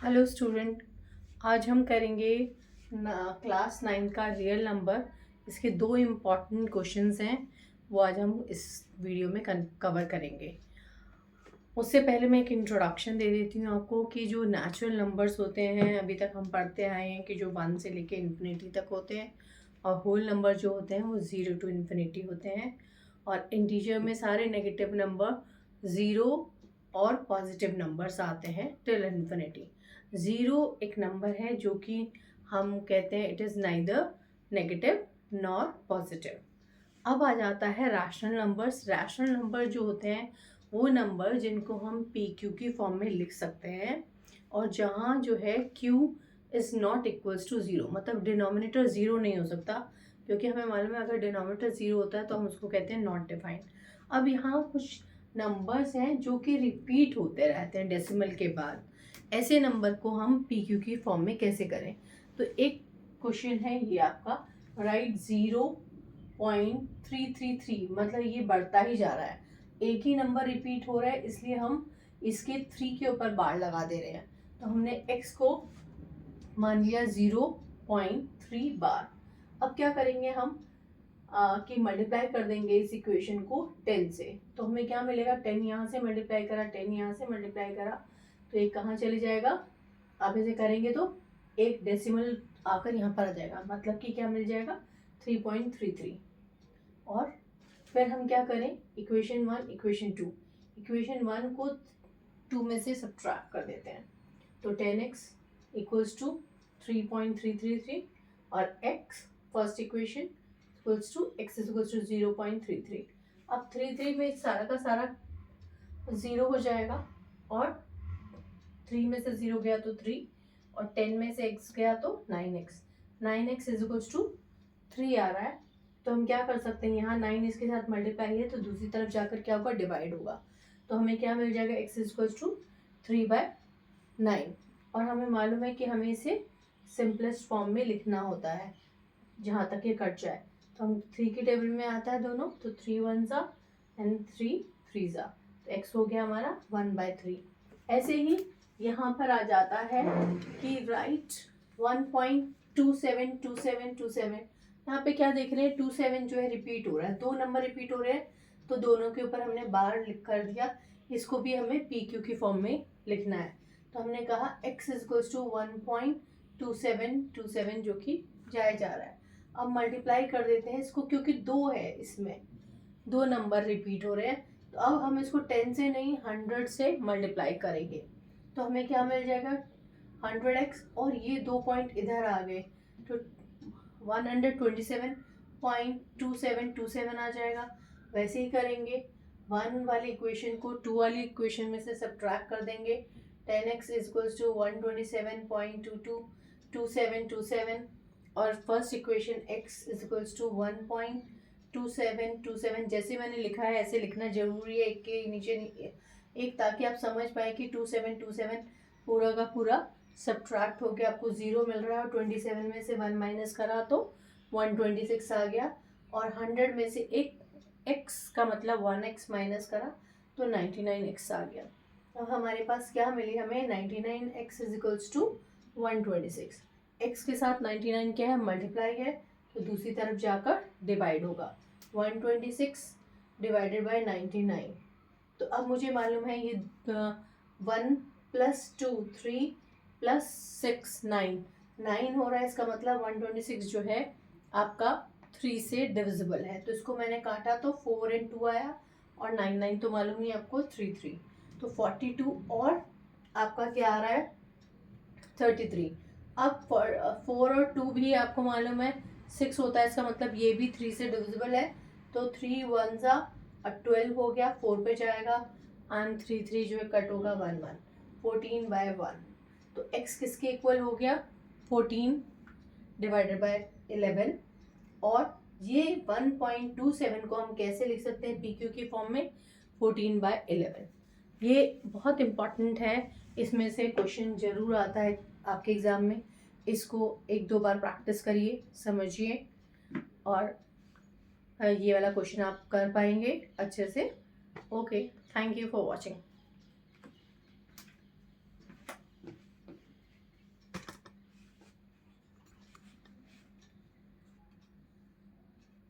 Hello student, आज हम करेंगे क्लास 9 का रियल नंबर। इसके दो इम्पॉर्टेंट क्वेश्चंस हैं, वो आज हम इस वीडियो में कवर करेंगे। उससे पहले मैं एक इंट्रोडक्शन दे देती हूँ आपको कि जो नेचुरल नंबर्स होते हैं अभी तक हम पढ़ते आए हैं कि जो 1 से लेके इन्फिनिटी तक होते हैं, और होल नंबर जो होते हैं वो 0 टू इन्फिनिटी होते हैं, और इंटीजर में सारे नेगेटिव नंबर 0 और पॉजिटिव नंबर्स आते हैं टिल इन्फिनिटी। 0 एक नंबर है जो कि हम कहते हैं it is neither negative nor positive. अब आ जाता है रैशनल नंबर्स। रैशनल नंबर जो होते हैं वो नंबर जिनको हम पी क्यू की फॉर्म में लिख सकते हैं, और जहाँ जो है Q is not equals to zero, मतलब डिनोमिनेटर ज़ीरो नहीं हो सकता, क्योंकि हमें मालूम है अगर डिनोमिनेटर ज़ीरो होता है तो हम उसको कहते हैं नॉट डिफाइंड। अब यहाँ कुछ नंबर्स हैं जो कि रिपीट होते रहते हैं डेसिमल के बाद। ऐसे नंबर को हम पी क्यू की फॉर्म में कैसे करें? तो एक क्वेश्चन है ये आपका, राइट 0.333, मतलब ये बढ़ता ही जा रहा है, एक ही नंबर रिपीट हो रहा है, इसलिए हम इसके 3 के ऊपर बार लगा दे रहे हैं। तो हमने x को मान लिया 0.3 बार। अब क्या करेंगे हम कि मल्टीप्लाई कर देंगे इस इक्वेशन को 10 से। तो हमें क्या मिलेगा, 10 यहाँ से मल्टीप्लाई करा, 10 यहाँ से मल्टीप्लाई करा, तो ये कहाँ चले जाएगा? आप ऐसे करेंगे तो एक डेसिमल आकर यहाँ पर आ जाएगा, मतलब कि क्या मिल जाएगा 3.33। और फिर हम क्या करें, इक्वेशन 1 इक्वेशन 2, इक्वेशन 1 को 2 में से सब्ट्रैक्ट कर देते हैं, तो 10x इक्वल्स टू 3.333, और x first equation equals to x equals to 0.33। अब 33 में सारा का सारा 0 हो जाएगा, और 3 में से 0 गया तो 3, और 10 में से x गया तो 9x। 9x is equals to 3 आ रहा है, तो हम क्या कर सकते हैं, यहाँ 9 इसके साथ मल्टीप्लाई है तो दूसरी तरफ जाकर क्या होगा, डिवाइड होगा। तो हमें क्या मिल जाएगा, x इज इक्वल्स टू 3/9। और हमें मालूम है कि हमें इसे सिंपलेस्ट फॉर्म में लिखना होता है जहाँ तक ये कट जाए। तो हम 3 की टेबल में आता है दोनों, तो 3 1 ज़ा एंड 3 3 ज़ा, तो x हो गया हमारा 1/3। ऐसे ही यहाँ पर आ जाता है कि राइट 1.272727, यहाँ पे क्या देख रहे हैं, 27 जो है रिपीट हो रहा है, दो नंबर रिपीट हो रहे हैं, तो दोनों के ऊपर हमने बार लिख कर दिया। इसको भी हमें पी क्यू की फॉर्म में लिखना है, तो हमने कहा x इक्वल्स टू 1.2727 जो कि जाया जा रहा है। अब मल्टीप्लाई कर देते हैं इसको, क्योंकि दो है, इसमें दो नंबर रिपीट हो रहे हैं, तो अब हम इसको 10 से नहीं 100 से मल्टीप्लाई करेंगे, तो हमें क्या मिल जाएगा 100x, और ये 2 पॉइंट इधर आ गए तो 127.2727 आ जाएगा। वैसे ही करेंगे, 1 वाली इक्वेशन को 2 वाली इक्वेशन में से सब्ट्रैक्ट कर देंगे, 10x इक्वल्स टू 127.222727, और first equation x equals to 1.2727। जैसे मैंने लिखा है ऐसे लिखना जरूरी है, एक के नीचे एक, ताकि आप समझ पाए कि 2727 पूरा का पूरा सब्ट्रैक्ट होकर आपको 0 मिल रहा है, और 27 में से 1 माइनस करा तो 126 आ गया, और 100 में से एक x का मतलब 1x माइनस करा तो 99x आ गया। अब हमारे पास क्या मिली, हमें 99x is equals to 126। x के साथ 99 क्या है, मल्टीप्लाई है, तो दूसरी तरफ जाकर डिवाइड होगा, 126 डिवाइडेड बाय 99। तो अब मुझे मालूम है ये 1 + 2 3 + 6 9 हो रहा है, इसका मतलब 126 जो है आपका 3 से डिविजिबल है, तो इसको मैंने काटा तो 4 और 2 आया, और 9 तो मालूम नहीं आपको 3 तो 42, और आपका क्या आ रहा है 33। अब 4 और 2 भी आपको मालूम है 6 होता है, इसका मतलब ये भी 3 से डिविजिबल है, तो 3 1 ज़ा 12 हो गया, 4 पे जाएगा, एंड 3 जो है कट होगा 1 1, 14/1। तो x किसके इक्वल हो गया, 14 डिवाइडेड बाय 11। और ये 1.27 को हम कैसे लिख सकते हैं पी क्यू की फॉर्म में, 14/11। ये बहुत इम्पॉर्टेंट है, इसमें से क्वेश्चन जरूर आता है आपके एग्ज़ाम में, इसको 1-2 बार प्रैक्टिस करिए, समझिए, और ये वाला क्वेश्चन आप कर पाएंगे अच्छे से। Okay, thank you for watching.